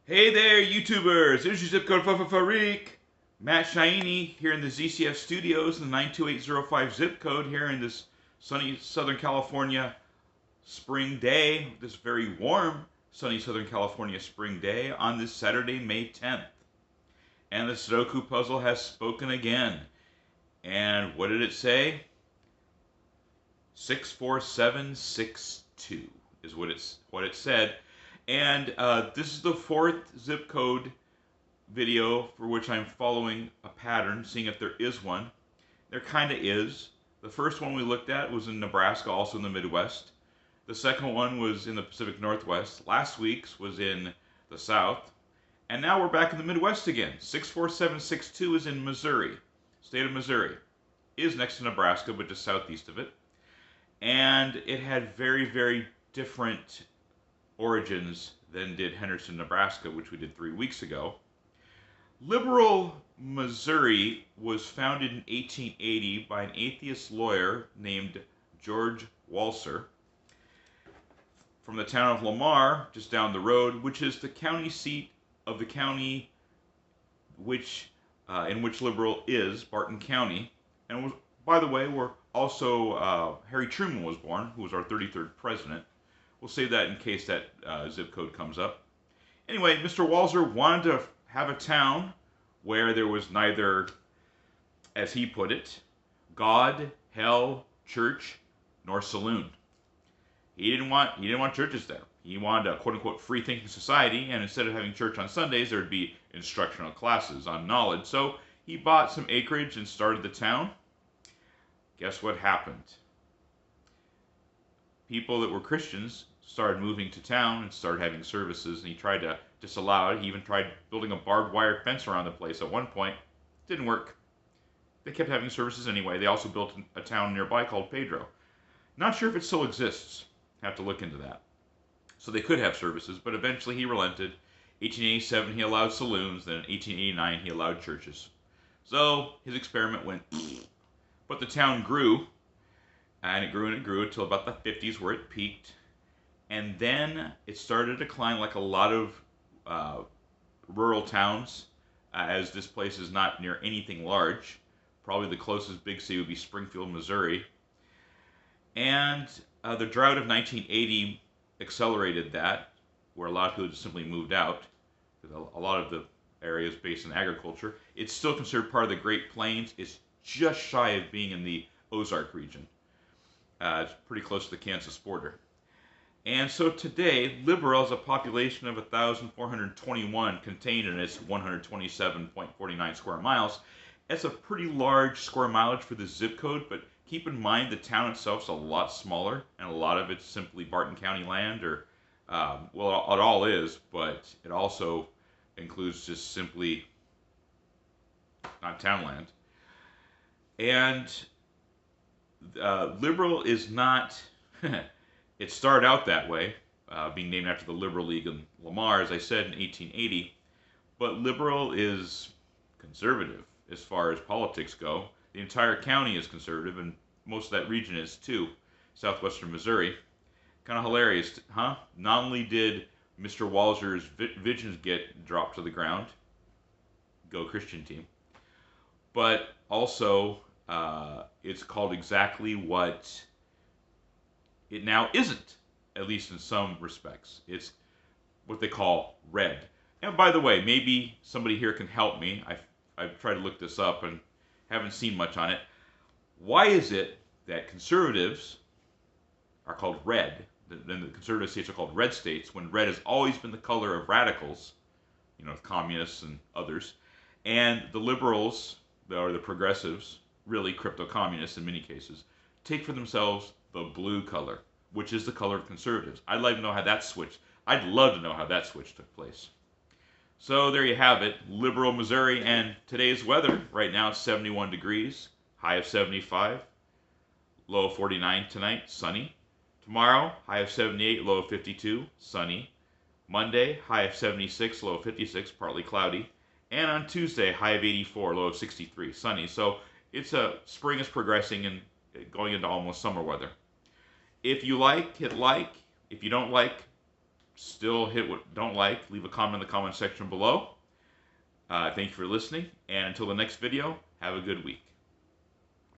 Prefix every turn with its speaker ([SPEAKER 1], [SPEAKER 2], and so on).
[SPEAKER 1] Hey there, YouTubers! Here's your zip code Farik. Matt Shaini here in the ZCF studios in the 92805 zip code here in this sunny Southern California spring day. This very warm sunny Southern California spring day on this Saturday, May 10th. And the Sudoku puzzle has spoken again. And what did it say? 64762 is what it said. And this is the fourth zip code video for which I'm following a pattern, seeing if there is one. There kind of is. The first one we looked at was in Nebraska, also in the Midwest. The second one was in the Pacific Northwest. Last week's was in the South. And now we're back in the Midwest again. 64762 is in Missouri, state of Missouri. It is next to Nebraska, but just southeast of it. And it had very, very different origins than did Henderson, Nebraska, which we did 3 weeks ago. Liberal Missouri was founded in 1880 by an atheist lawyer named George Walser from the town of Lamar, just down the road, which is the county seat of the county in which Liberal is, Barton County. And was, by the way, where also Harry Truman was born, who was our 33rd president. We'll save that in case that zip code comes up. Anyway, Mr. Walser wanted to have a town where there was neither, as he put it, God, hell, church, nor saloon. He didn't want churches there. He wanted a quote-unquote free-thinking society, and instead of having church on Sundays, there would be instructional classes on knowledge. So he bought some acreage and started the town. Guess what happened? People that were Christians started moving to town and started having services, and he tried to disallow it. He even tried building a barbed wire fence around the place at one point. Didn't work. They kept having services anyway. They also built a town nearby called Pedro. Not sure if it still exists. Have to look into that. So they could have services, but eventually he relented. 1887 he allowed saloons, then in 1889 he allowed churches. So his experiment went, but the town grew, and it grew and it grew until about the 50s where it peaked. And then it started to decline like a lot of rural towns, as this place is not near anything large. Probably the closest big city would be Springfield, Missouri. And the drought of 1980 accelerated that, where a lot of people just simply moved out. A lot of the area is based in agriculture. It's still considered part of the Great Plains. It's just shy of being in the Ozark region. It's pretty close to the Kansas border. And so today, Liberal has a population of 1,421 contained in its 127.49 square miles. That's a pretty large square mileage for the zip code, but keep in mind the town itself is a lot smaller, and a lot of it's simply Barton County land, or, well, it all is, but it also includes just simply not town land. And Liberal is not... It started out that way, being named after the Liberal League in Lamar, as I said, in 1880. But Liberal is conservative as far as politics go. The entire county is conservative, and most of that region is too, southwestern Missouri. Kind of hilarious, huh? Not only did Mr. Walser's visions get dropped to the ground, go Christian team, but also it's called exactly what it now isn't, at least in some respects. It's what they call red. And by the way, maybe somebody here can help me. I've tried to look this up and haven't seen much on it. Why is it that conservatives are called red, then the conservative states are called red states, when red has always been the color of radicals, communists and others, and the liberals, or the progressives, really crypto-communists in many cases, take for themselves the blue color, which is the color of conservatives. I'd like to know how that switched. I'd love to know how that switch took place. So there you have it, Liberal Missouri, and today's weather. Right now it's 71 degrees, high of 75, low of 49 tonight, sunny. Tomorrow, high of 78, low of 52, sunny. Monday, high of 76, low of 56, partly cloudy. And on Tuesday, high of 84, low of 63, sunny. So spring is progressing and going into almost summer weather. If you like, hit like. If you don't like, still hit what don't like, leave a comment in the comment section below. Thank you for listening, and until the next video, have a good week.